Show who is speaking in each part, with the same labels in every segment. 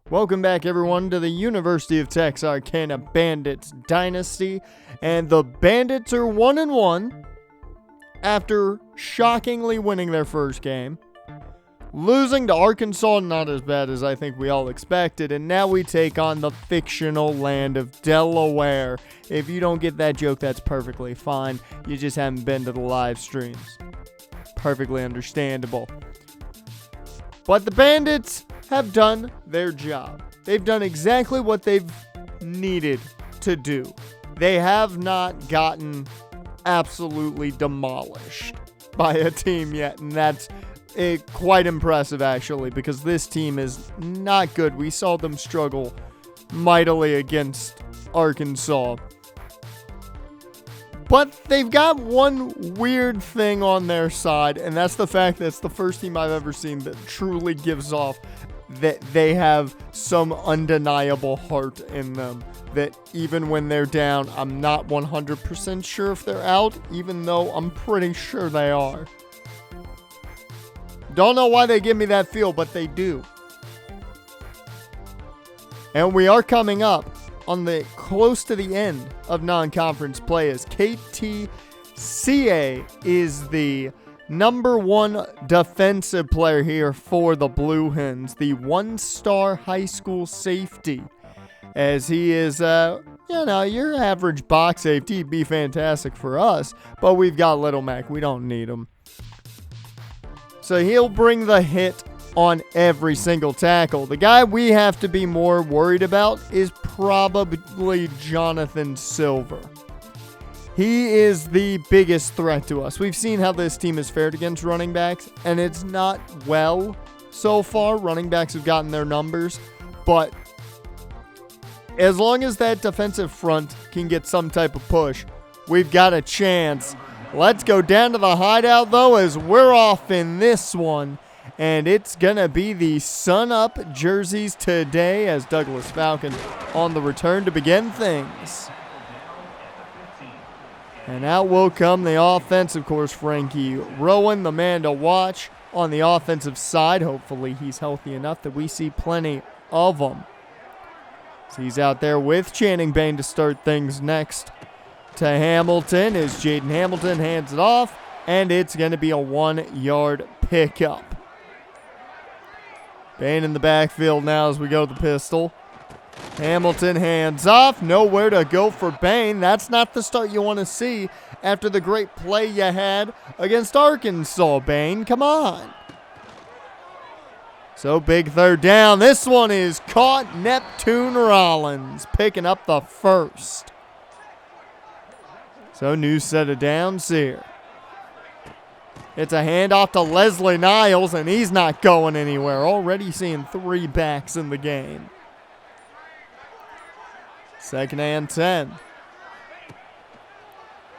Speaker 1: Welcome back, everyone, to the University of Texarkana Bandits Dynasty. And the Bandits are 1-1 after shockingly winning their first game. Losing to Arkansas, not as bad as I think we all expected. And now we take on the fictional land of Delaware. If you don't get that joke, that's perfectly fine. You just haven't been to the live streams. Perfectly understandable. But the Bandits have done their job. They've done exactly what they've needed to do. They have not gotten absolutely demolished by a team yet, and that's quite impressive, actually, because this team is not good. We saw them struggle mightily against Arkansas. But they've got one weird thing on their side, and that's the fact that it's the first team I've ever seen that truly gives off that they have some undeniable heart in them. That even when they're down, I'm not 100% sure if they're out, even though I'm pretty sure they are. Don't know why they give me that feel, but they do. And we are coming up on the close to the end of non-conference play, as KTCA is the number one defensive player here for the Blue Hens, the one-star high school safety, as he is, your average box safety. He'd be fantastic for us, but we've got Little Mac. We don't need him. So he'll bring the hit on every single tackle. The guy we have to be more worried about is probably Jonathan Silver. He is the biggest threat to us. We've seen how this team has fared against running backs, and it's not well so far. Running backs have gotten their numbers, but as long as that defensive front can get some type of push, we've got a chance. Let's go down to the hideout, though, as we're off in this one. And it's going to be the sun-up jerseys today, as Douglas Falcon on the return to begin things. And out will come the offense, of course, Frankie Rowan, the man to watch on the offensive side. Hopefully he's healthy enough that we see plenty of him. So he's out there with Channing Bain to start things next. To Hamilton as Jaden Hamilton hands it off, and it's going to be a 1-yard pickup. Bain in the backfield now as we go to the pistol. Hamilton hands off. Nowhere to go for Bain. That's not the start you want to see after the great play you had against Arkansas, Bain. Come on. So big third down. This one is caught. Neptune Rollins picking up the first. So new set of downs here. It's a handoff to Leslie Niles, and he's not going anywhere. Already seeing 3 backs in the game. 2nd and 10.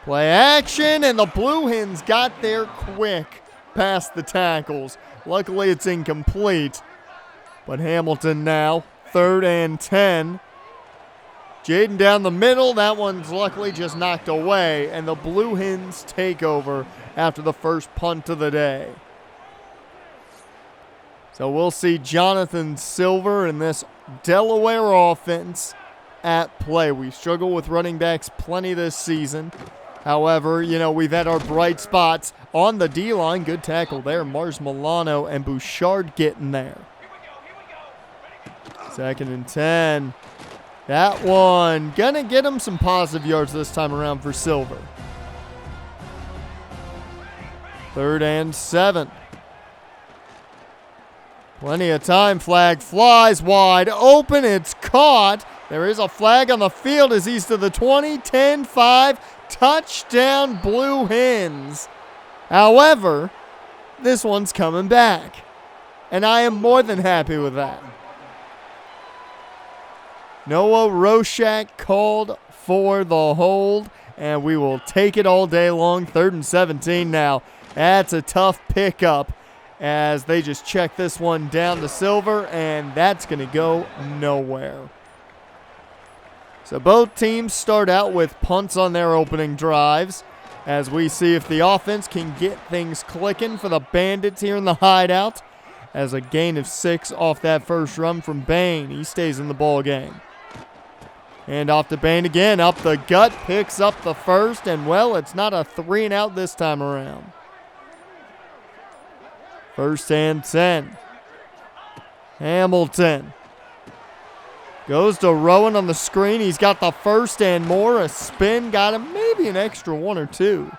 Speaker 1: Play action, and the Blue Hens got there quick past the tackles. Luckily, it's incomplete. But Hamilton now, 3rd and 10. Jaden down the middle. That one's luckily just knocked away, and the Blue Hens take over after the first punt of the day. So we'll see Jonathan Silver in this Delaware offense at play. We struggle with running backs plenty this season. However, we've had our bright spots on the D-line. Good tackle there. Mars Milano and Bouchard getting there. 2nd and 10. That one gonna get him some positive yards this time around for Silver. 3rd and 7. Plenty of time. Flag flies wide open. It's caught. There is a flag on the field as he's to the 20, 10, 5. Touchdown Blue Hens. However, this one's coming back, and I am more than happy with that. Noah Roshak called for the hold, and we will take it all day long. 3rd and 17 now. That's a tough pickup as they just check this one down to Silver, and that's going to go nowhere. So both teams start out with punts on their opening drives as we see if the offense can get things clicking for the Bandits here in the hideout. as a gain of 6 off that first run from Bain. He stays in the ball game. And off to Bain again, up the gut, picks up the first, and well, it's not a 3 and out this time around. 1st and 10. Hamilton goes to Rowan on the screen. He's got the 1st and more. A spin got him maybe an extra 1 or 2.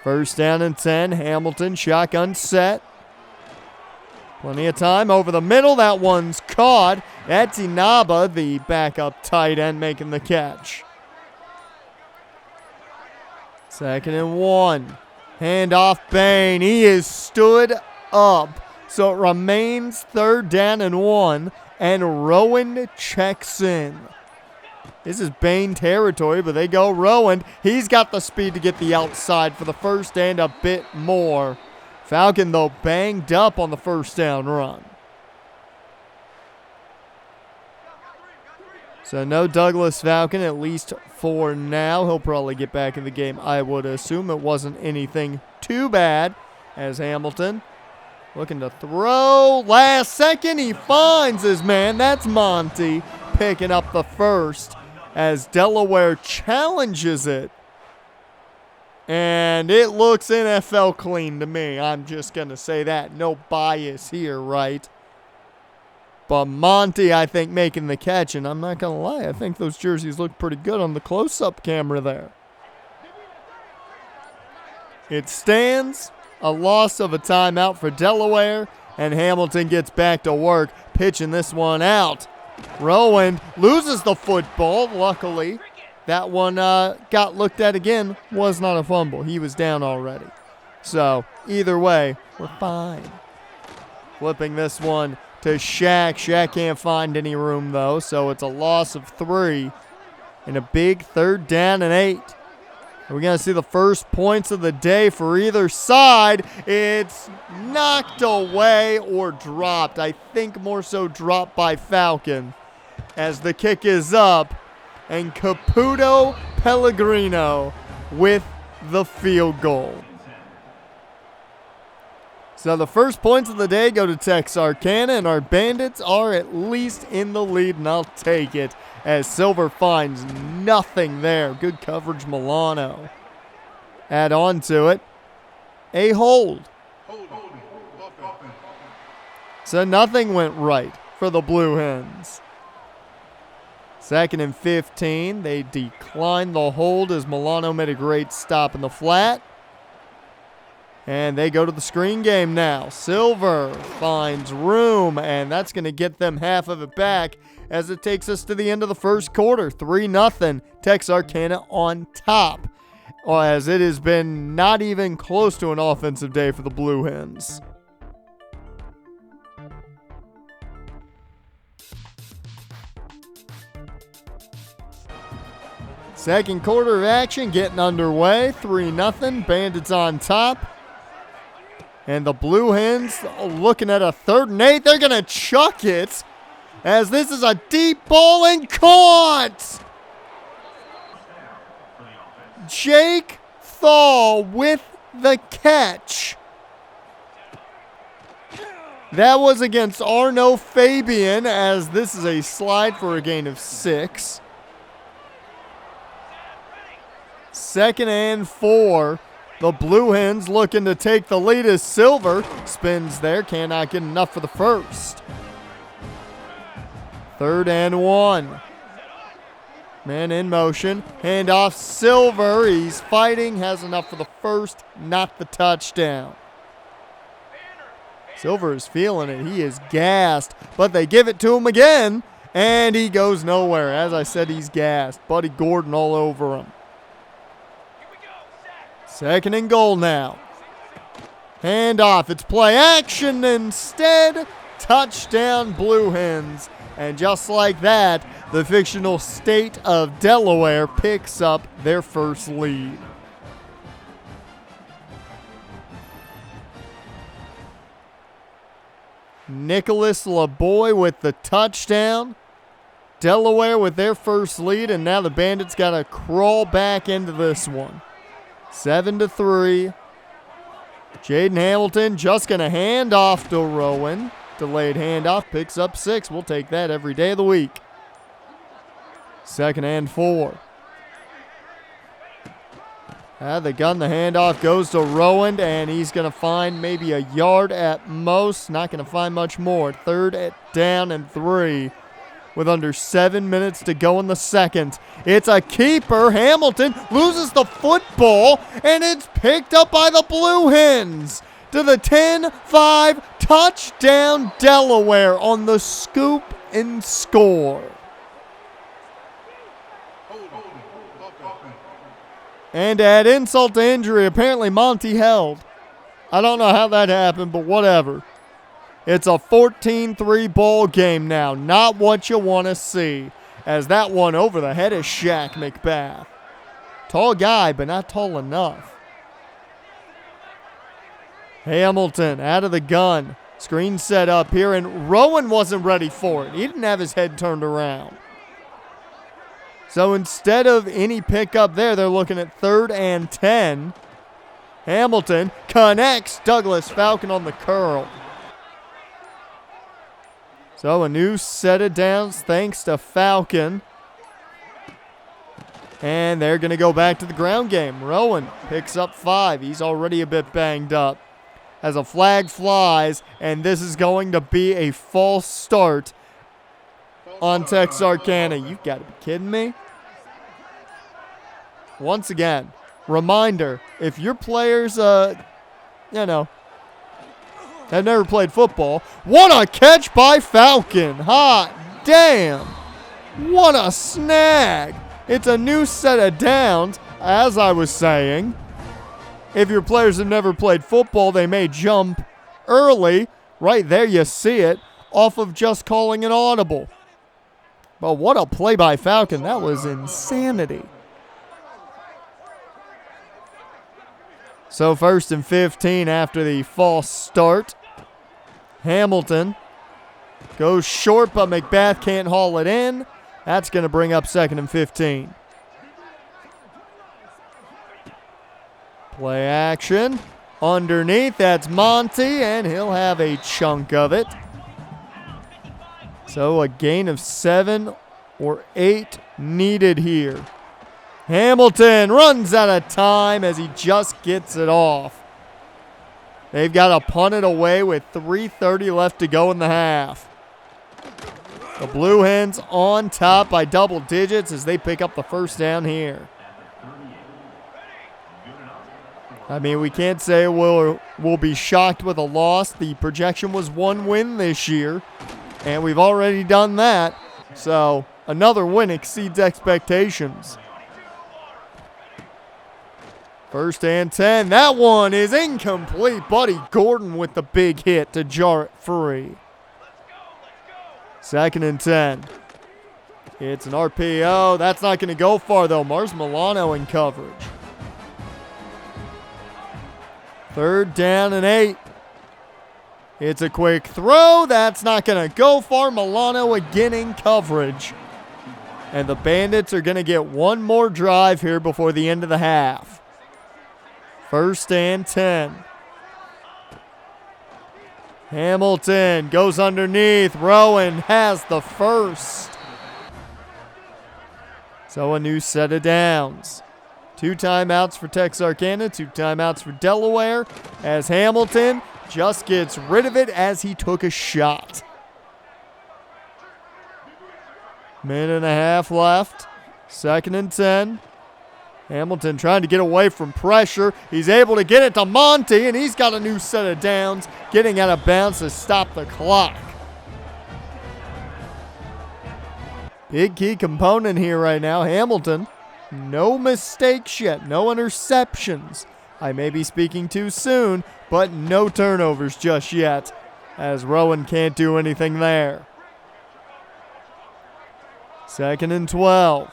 Speaker 1: 1st down and 10. Hamilton, shotgun set. Plenty of time over the middle. That one's caught. That's Inaba, the backup tight end, making the catch. 2nd and 1. Handoff Bain. He is stood up. So it remains 3rd down and 1. And Rowan checks in. This is Bain territory, but they go Rowan. He's got the speed to get the outside for the first and a bit more. Falcon, though, banged up on the 1st down run. So no Douglas Falcon, at least for now. He'll probably get back in the game, I would assume. It wasn't anything too bad as Hamilton looking to throw. Last second, he finds his man. That's Monty picking up the 1st as Delaware challenges it. And it looks NFL clean to me. I'm just going to say that. No bias here, right? But Monty, I think, making the catch. And I'm not going to lie, I think those jerseys look pretty good on the close-up camera there. It stands. A loss of a timeout for Delaware. And Hamilton gets back to work, pitching this one out. Rowan loses the football, luckily. That one got looked at again. Was not a fumble. He was down already. So, either way, we're fine. Flipping this one to Shaq. Shaq can't find any room, though, so it's a loss of 3. And a big 3rd down and 8. We're going to see the first points of the day for either side. It's knocked away or dropped. I think more so dropped by Falcon as the kick is up. And Caputo Pellegrino with the field goal. So the first points of the day go to Texarkana, and our Bandits are at least in the lead, and I'll take it as Silver finds nothing there. Good coverage, Milano. Add on to it. A hold. So nothing went right for the Blue Hens. 2nd and 15. They declined the hold as Milano made a great stop in the flat. And they go to the screen game now. Silver finds room, and that's going to get them half of it back as it takes us to the end of the first quarter. 3-0, Texarkana on top, as it has been not even close to an offensive day for the Blue Hens. Second quarter of action getting underway. 3-0, Bandits on top. And the Blue Hens looking at a 3rd and 8. They're going to chuck it as this is a deep ball and caught. Jake Thal with the catch. That was against Arno Fabian as this is a slide for a gain of 6. 2nd and 4. The Blue Hens looking to take the lead as Silver spins there. Cannot get enough for the first. 3rd and 1. Man in motion. Handoff Silver. He's fighting. Has enough for the first. Not the touchdown. Silver is feeling it. He is gassed. But they give it to him again. And he goes nowhere. As I said, he's gassed. Buddy Gordon all over him. 2nd and goal now. Handoff. It's play action instead. Touchdown Blue Hens. And just like that, the fictional state of Delaware picks up their first lead. Nicholas LeBoy with the touchdown. Delaware with their first lead, and now the Bandits got to crawl back into this one. 7-3. Jaden Hamilton just going to hand off to Rowan. Delayed handoff, picks up 6. We'll take that every day of the week. 2nd and 4. At the gun, the handoff goes to Rowan, and he's going to find maybe a yard at most. Not going to find much more. 3rd down and 3 with under 7 minutes to go in the second. It's a keeper. Hamilton loses the football, and it's picked up by the Blue Hens to the 10-5 touchdown Delaware on the scoop and score. And to add insult to injury, apparently Monty held. I don't know how that happened, but whatever. It's a 14-3 ball game now. Not what you want to see. As that one over the head of Shaq McBath. Tall guy, but not tall enough. Hamilton out of the gun. Screen set up here, and Rowan wasn't ready for it. He didn't have his head turned around. So instead of any pickup there, they're looking at 3rd and 10. Hamilton connects Douglas Falcon on the curl. So a new set of downs thanks to Falcon. And they're going to go back to the ground game. Rowan picks up 5. He's already a bit banged up. As a flag flies, and this is going to be a false start on Texarkana. You've got to be kidding me. Once again, reminder, if your players, have never played football, what a catch by Falcon. Hot damn. What a snag. It's a new set of downs, as I was saying. If your players have never played football, they may jump early. Right there you see it, off of just calling an audible. But what a play by Falcon. That was insanity. So 1st and 15 after the false start. Hamilton goes short, but McBath can't haul it in. That's going to bring up 2nd and 15. Play action. Underneath, that's Monty, and he'll have a chunk of it. So a gain of 7 or 8 needed here. Hamilton runs out of time as he just gets it off. They've got to punt it away with 3:30 left to go in the half. The Blue Hens on top by double digits as they pick up the 1st down here. I mean, we can't say we'll be shocked with a loss. The projection was 1 win this year, and we've already done that. So another win exceeds expectations. 1st and 10. That one is incomplete. Buddy Gordon with the big hit to jar it free. 2nd and 10. It's an RPO. That's not going to go far, though. Mars Milano in coverage. 3rd down and 8. It's a quick throw. That's not going to go far. Milano again in coverage. And the Bandits are going to get one more drive here before the end of the half. 1st and 10. Hamilton goes underneath. Rowan has the 1st. So a new set of downs. 2 timeouts for Texarkana, 2 timeouts for Delaware, as Hamilton just gets rid of it as he took a shot. 1.5 minutes left. 2nd and 10. Hamilton trying to get away from pressure. He's able to get it to Monty, and he's got a new set of downs, getting out of bounds to stop the clock. Big key component here right now, Hamilton. No mistakes yet, no interceptions. I may be speaking too soon, but no turnovers just yet, as Rowan can't do anything there. 2nd and 12.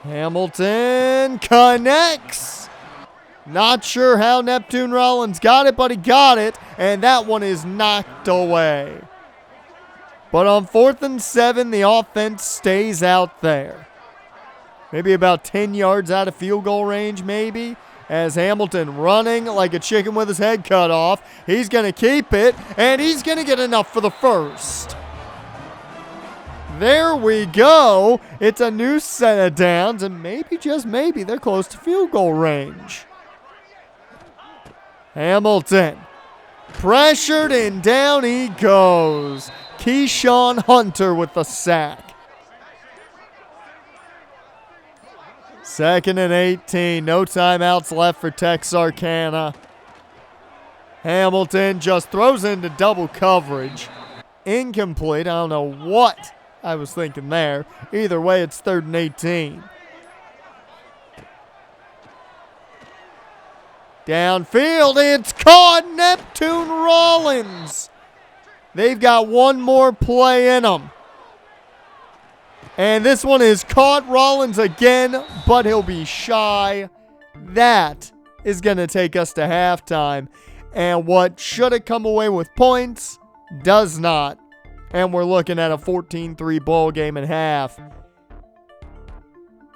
Speaker 1: Hamilton connects. Not sure how Neptune Rollins got it, but he got it, and that one is knocked away. But on 4th and 7, the offense stays out there. Maybe about 10 yards out of field goal range, maybe. as Hamilton running like a chicken with his head cut off. He's going to keep it, and he's going to get enough for the first. There we go. It's a new set of downs, and maybe, just maybe, they're close to field goal range. Hamilton pressured, and down he goes. Keyshawn Hunter with the sack. 2nd and 18. No timeouts left for Texarkana. Hamilton just throws into double coverage. Incomplete. I don't know what I was thinking there. Either way, it's 3rd and 18. Downfield, it's caught. Neptune Rollins. They've got one more play in them. And this one is caught. Rollins again, but he'll be shy. That is going to take us to halftime. And what should have come away with points does not. And we're looking at a 14-3 ball game at half.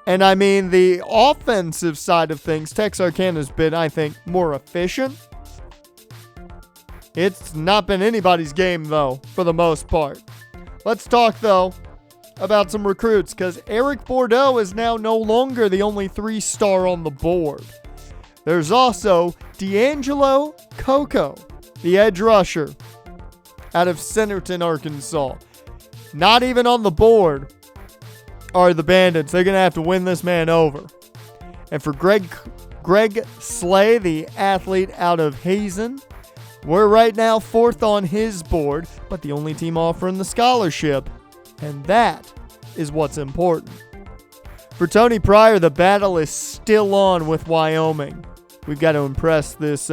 Speaker 1: And I mean, the offensive side of things, Texarkana's been, I think, more efficient. It's not been anybody's game, though, for the most part. Let's talk, though, about some recruits, because Eric Bordeaux is now no longer the only 3-star on the board. There's also D'Angelo Coco, the edge rusher out of Centerton, Arkansas. Not even on the board are the Bandits. They're going to have to win this man over. And for Greg Slay, the athlete out of Hazen, we're right now 4th on his board, but the only team offering the scholarship. And that is what's important. For Tony Pryor, the battle is still on with Wyoming. We've got to impress this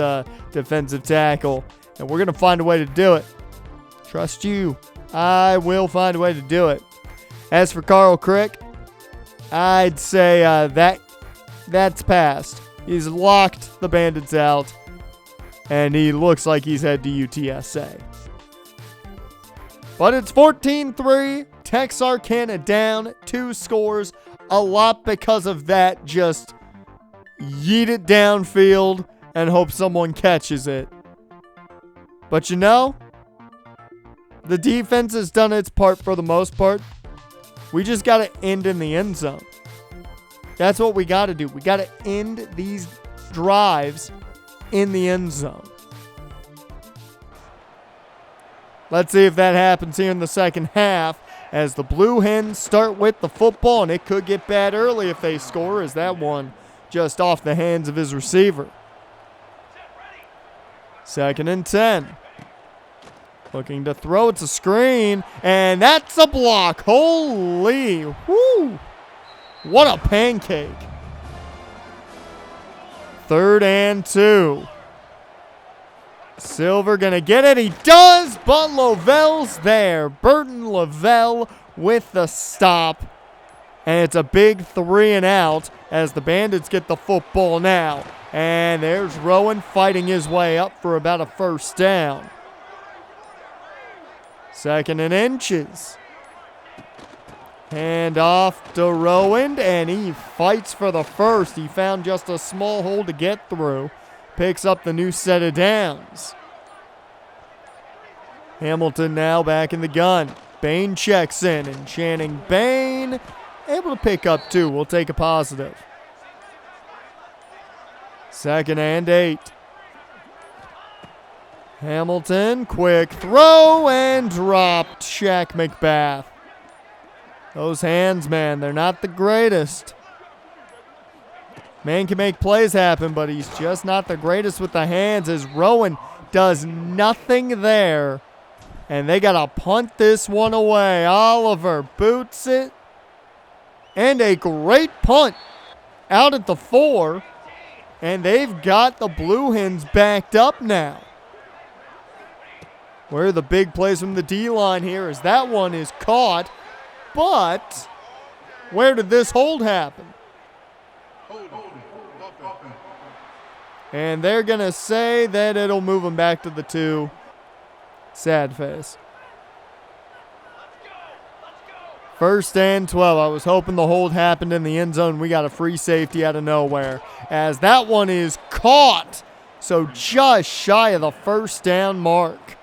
Speaker 1: defensive tackle, and we're going to find a way to do it. Trust you. I will find a way to do it. As for Carl Crick, I'd say that's passed. He's locked the Bandits out, and he looks like he's head to UTSA. But it's 14-3. Texarkana down 2 scores. A lot because of that. Just yeet it downfield and hope someone catches it. But you know, the defense has done its part for the most part. We just got to end in the end zone. That's what we got to do. We got to end these drives in the end zone. Let's see if that happens here in the second half as the Blue Hens start with the football, and it could get bad early if they score, as that one just off the hands of his receiver. 2nd and 10. Looking to throw. It's a screen, and that's a block. Holy, whoo. What a pancake. 3rd and 2. Silver gonna get it. He does, but Lovell's there. Burton Lovell with the stop. And it's a big 3 and out as the Bandits get the football now. And there's Rowan fighting his way up for about a 1st down. 2nd and inches. Hand off to Rowan, and he fights for the 1st. He found just a small hole to get through. Picks up the new set of downs. Hamilton now back in the gun. Bain checks in, and Channing Bain able to pick up 2. We'll take a positive. 2nd and 8. Hamilton, quick throw, and dropped. Shaq McBath. Those hands, man, they're not the greatest. Man can make plays happen, but he's just not the greatest with the hands, as Rowan does nothing there. And they got to punt this one away. Oliver boots it. And a great punt out at the 4. And they've got the Blue Hens backed up now. Where are the big plays from the D-line here, as that one is caught. But where did this hold happen? And they're going to say that it'll move them back to the 2. Sad face. First and 12. I was hoping the hold happened in the end zone. We got a free safety out of nowhere, as that one is caught. So just shy of the first down mark.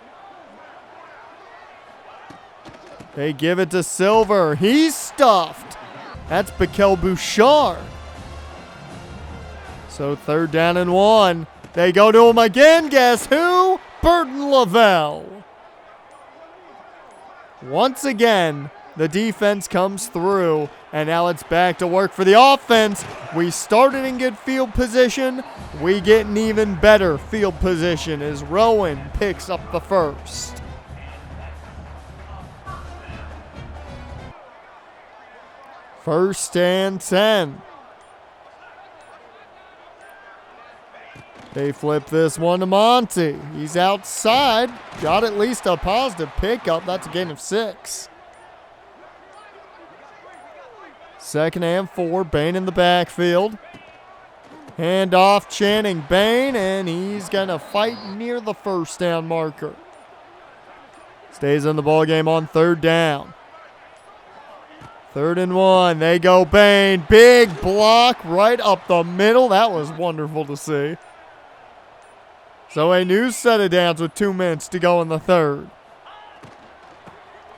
Speaker 1: They give it to Silver. He's stuffed. That's Bikel Bouchard. So 3rd down and 1. They go to him again. Guess who? Burton Lavelle. Once again, the defense comes through, and now it's back to work for the offense. We started in good field position. We get an even better field position as Rowan picks up the first. First and 10. They flip this one to Monty. He's outside. Got at least a positive pickup. That's a gain of 6. 2nd and 4. Bain in the backfield. Hand off Channing Bain, and he's going to fight near the first down marker. Stays in the ballgame on 3rd down. 3rd and 1. They go Bain. Big block right up the middle. That was wonderful to see. So a new set of downs with 2 minutes to go in the 3rd.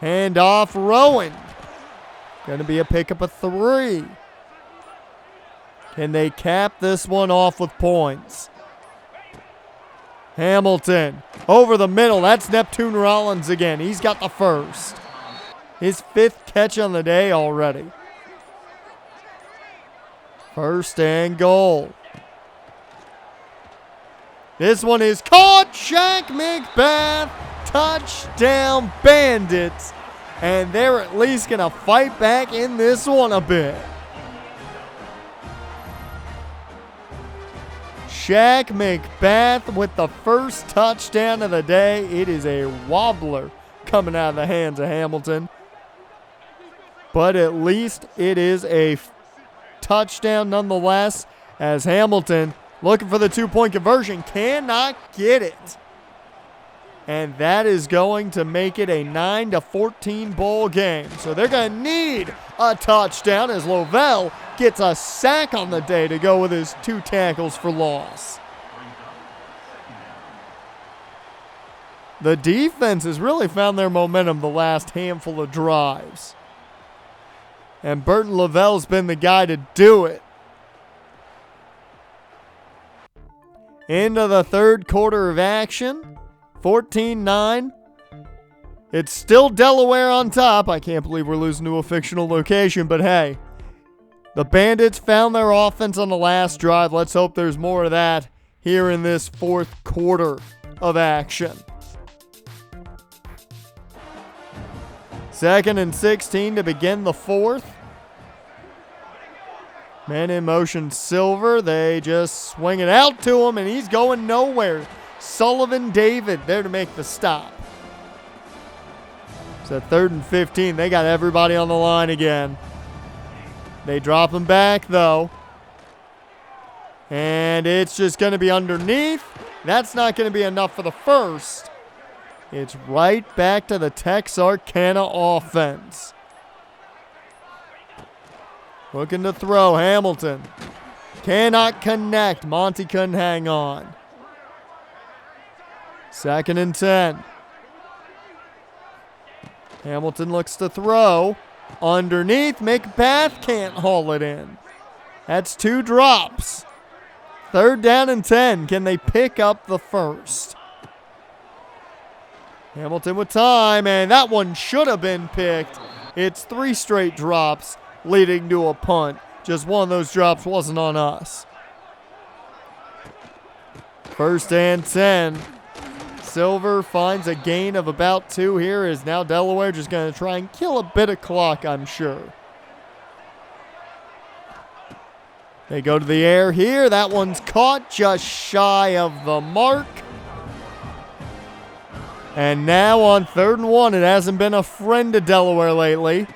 Speaker 1: Hand off Rowan. Going to be a pickup of 3. Can they cap this one off with points? Hamilton over the middle. That's Neptune Rollins again. He's got the first. His 5th catch on the day already. 1st and goal. This one is caught. Shaq McBath. Touchdown Bandits. And they're at least going to fight back in this one a bit. Shaq McBath with the first touchdown of the day. It is a wobbler coming out of the hands of Hamilton. But at least it is a touchdown nonetheless, as Hamilton, looking for the 2-point conversion, cannot get it. And that is going to make it a 9-14 bowl game. So they're going to need a touchdown as Lovell gets a sack on the day to go with his 2 tackles for loss. The defense has really found their momentum the last handful of drives. And Burton Lavelle's been the guy to do it. Into the 3rd quarter of action. 14-9. It's still Delaware on top. I can't believe we're losing to a fictional location, but hey. The Bandits found their offense on the last drive. Let's hope there's more of that here in this 4th quarter of action. 2nd and 16 to begin the 4th. Man in motion, Silver. They just swing it out to him, and he's going nowhere. Sullivan David there to make the stop. It's a 3rd and 15. They got everybody on the line again. They drop him back, though. And it's just going to be underneath. That's not going to be enough for the first. It's right back to the Texarkana offense. Looking to throw, Hamilton. Cannot connect. Monty couldn't hang on. 2nd and 10. Hamilton looks to throw. Underneath, McBath can't haul it in. That's 2 drops. 3rd down and 10. Can they pick up the first? Hamilton with time, and that one should have been picked. It's 3 straight drops leading to a punt. Just one of those drops wasn't on us. 1st and 10. Silver finds a gain of about 2 here. Is now Delaware just going to try and kill a bit of clock, I'm sure. They go to the air here. That one's caught just shy of the mark. And now on 3rd and 1, it hasn't been a friend to Delaware lately.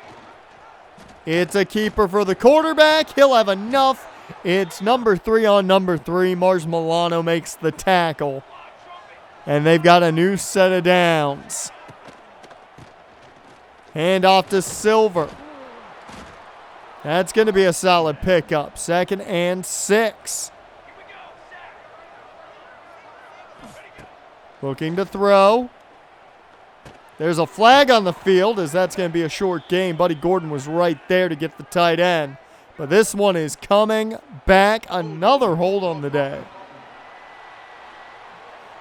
Speaker 1: It's a keeper for the quarterback. He'll have enough. It's number 3 on number 3. Mars Milano makes the tackle. And they've got a new set of downs. Hand off to Silver. That's going to be a solid pickup. 2nd and 6. Looking to throw. There's a flag on the field as that's going to be a short game. Buddy Gordon was right there to get the tight end. But this one is coming back. Another hold on the day.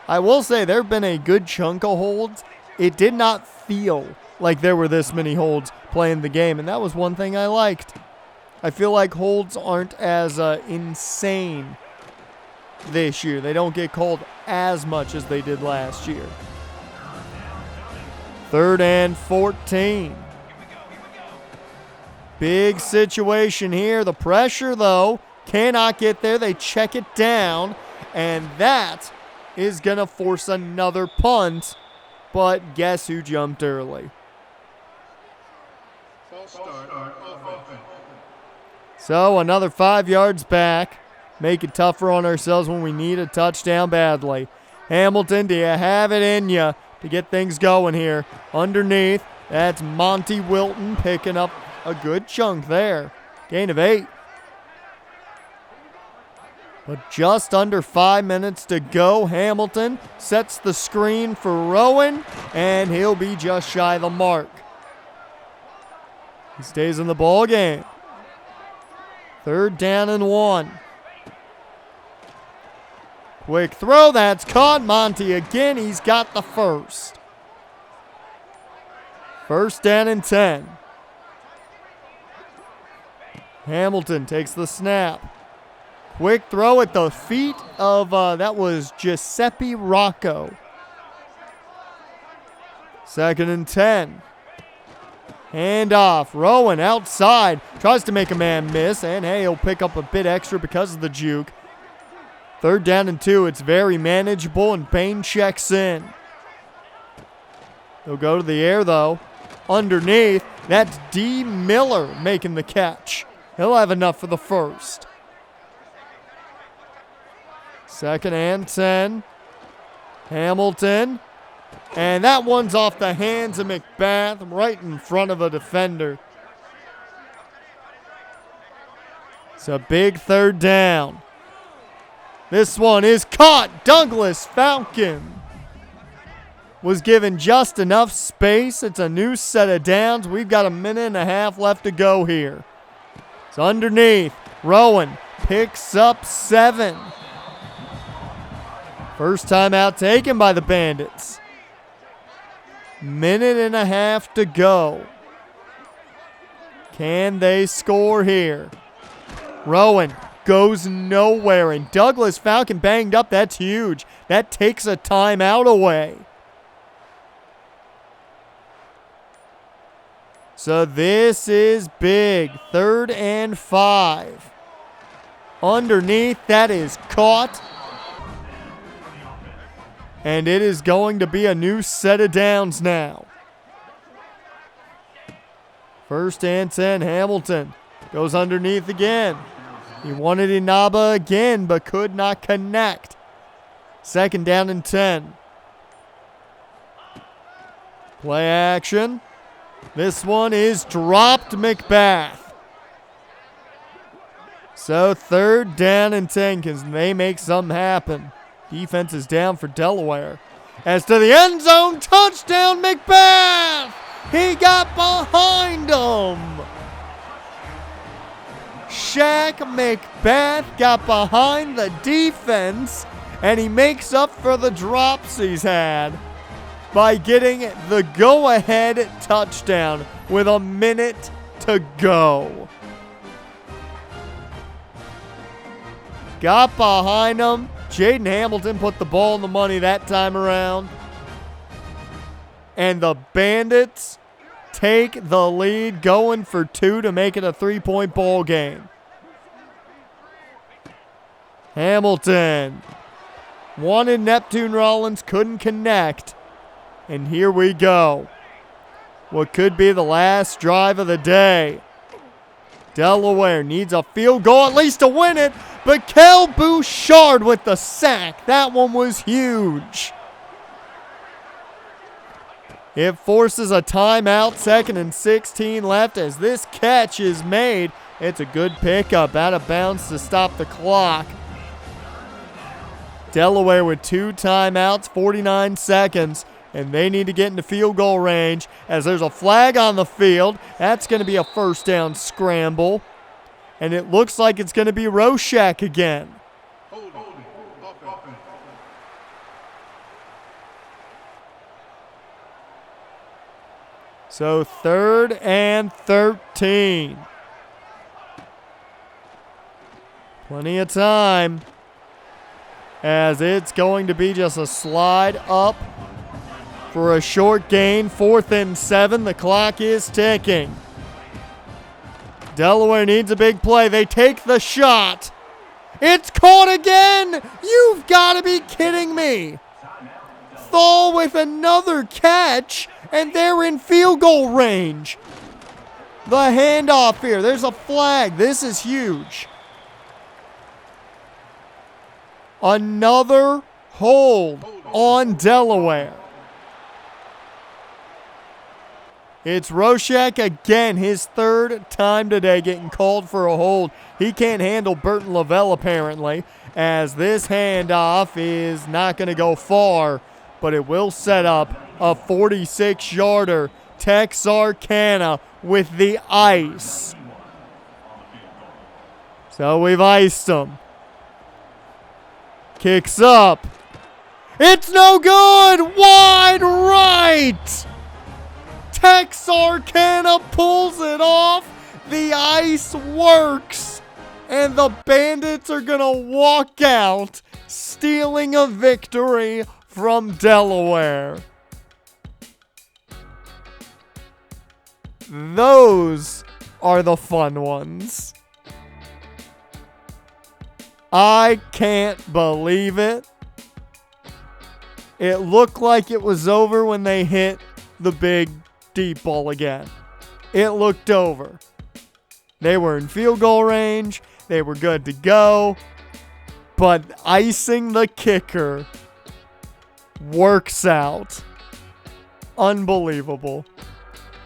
Speaker 1: I will say there have been a good chunk of holds. It did not feel like there were this many holds playing the game, and that was one thing I liked. I feel like holds aren't as insane this year. They don't get called as much as they did last year. 3rd and 14. Big situation here. The pressure, though, cannot get there. They check it down, and that is going to force another punt. But guess who jumped early? So another 5 yards back. Make it tougher on ourselves when we need a touchdown badly. Hamilton, do you have it in you to get things going here? Underneath, that's Monty Wilton picking up a good chunk there. Gain of 8. But just under 5 minutes to go. Hamilton sets the screen for Rowan, and he'll be just shy of the mark. He stays in the ball game. 3rd down and 1. Quick throw, that's caught. Monty again, he's got the first. 1st down and 10. Hamilton takes the snap. Quick throw at the feet of, that was Giuseppe Rocco. 2nd and 10. Handoff. Rowan outside. Tries to make a man miss, and hey, he'll pick up a bit extra because of the juke. 3rd down and 2. It's very manageable, and Bain checks in. He'll go to the air, though. Underneath, that's D. Miller making the catch. He'll have enough for the first. 2nd and 10. Hamilton. And that one's off the hands of McBath, right in front of a defender. It's a big 3rd down. This one is caught. Douglas Falcon was given just enough space. It's a new set of downs. We've got a minute and a half left to go here. It's underneath. Rowan picks up 7. First time out taken by the Bandits. Minute and a half to go. Can they score here? Rowan goes nowhere, and Douglas Falcon banged up. That's huge. That takes a timeout away. So this is big. 3rd and 5. Underneath, that is caught. And it is going to be a new set of downs now. 1st and 10, Hamilton goes underneath again. He wanted Inaba again, but could not connect. 2nd down and 10. Play action. This one is dropped, McBath. So 3rd down and 10. Can they make something happen? Defense is down for Delaware. As to the end zone, touchdown, McBath! He got behind him. Shaq McBath got behind the defense, and he makes up for the drops he's had by getting the go-ahead touchdown with a minute to go. Got behind him. Jaden Hamilton put the ball in the money that time around. And the Bandits take the lead, going for 2 to make it a 3-point ball game. Hamilton wanted Neptune Rollins, couldn't connect. And here we go. What could be the last drive of the day. Delaware needs a field goal at least to win it. But Kel Bouchard with the sack. That one was huge. It forces a timeout. 2nd and 16 left as this catch is made It's a good pickup. Out of bounds to stop the clock. Delaware with 2 timeouts, 49 seconds. And they need to get into field goal range as there's a flag on the field. That's going to be a first down scramble. And it looks like it's going to be Roshak again. So 3rd and 13. Plenty of time as it's going to be just a slide up for a short gain. 4th and 7. The clock is ticking. Delaware needs a big play. They take the shot. It's caught again. You've got to be kidding me. Thal with another catch, and they're in field goal range. The handoff here. There's a flag. This is huge. Another hold on Delaware. It's Roshak again, his 3rd time today getting called for a hold. He can't handle Burton Lavelle apparently, as this handoff is not going to go far, but it will set up a 46-yarder. Texarkana with the ice. So we've iced them. Kicks up. It's no good. Wide right. Texarkana pulls it off. The ice works. And the Bandits are going to walk out, stealing a victory from Delaware. Those are the fun ones. I can't believe it. It looked like it was over when they hit the big deep ball again. It looked over. They were in field goal range. They were good to go. But icing the kicker works out. Unbelievable.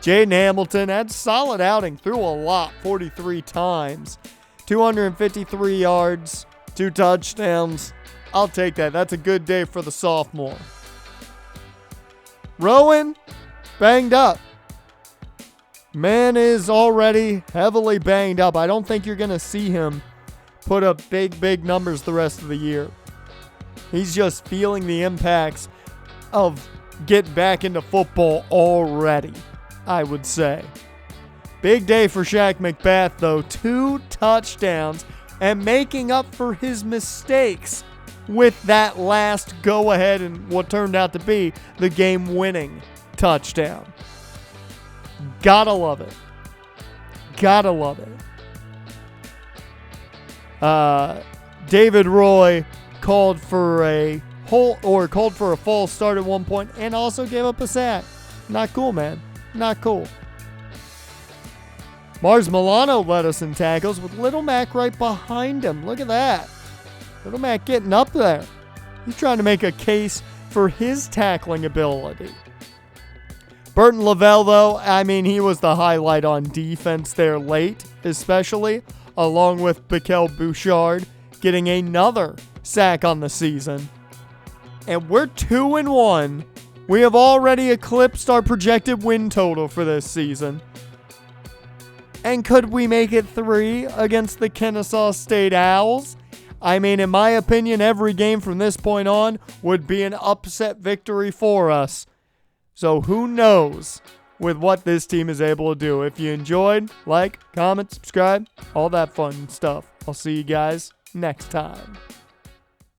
Speaker 1: Jaden Hamilton had a solid outing. Threw a lot, 43 times. 253 yards, 2 touchdowns. I'll take that. That's a good day for the sophomore. Rowan, banged up. Man is already heavily banged up. I don't think you're going to see him put up big numbers the rest of the year. He's just feeling the impacts of getting back into football already, I would say. Big day for Shaq McBath, though. 2 touchdowns and making up for his mistakes with that last go-ahead and what turned out to be the game-winning touchdown. Gotta love it. Gotta love it. David Roy called for a false start at one point and also gave up a sack. Not cool, man. Not cool. Mars Milano led us in tackles with Little Mac right behind him. Look at that. Little Mac getting up there. He's trying to make a case for his tackling ability. Burton Lavelle, though, I mean, he was the highlight on defense there late, especially, along with Bikel Bouchard getting another sack on the season. And we're 2-1. We have already eclipsed our projected win total for this season. And could we make it 3 against the Kennesaw State Owls? I mean, in my opinion, every game from this point on would be an upset victory for us. So who knows with what this team is able to do. If you enjoyed, like, comment, subscribe, all that fun stuff. I'll see you guys next time.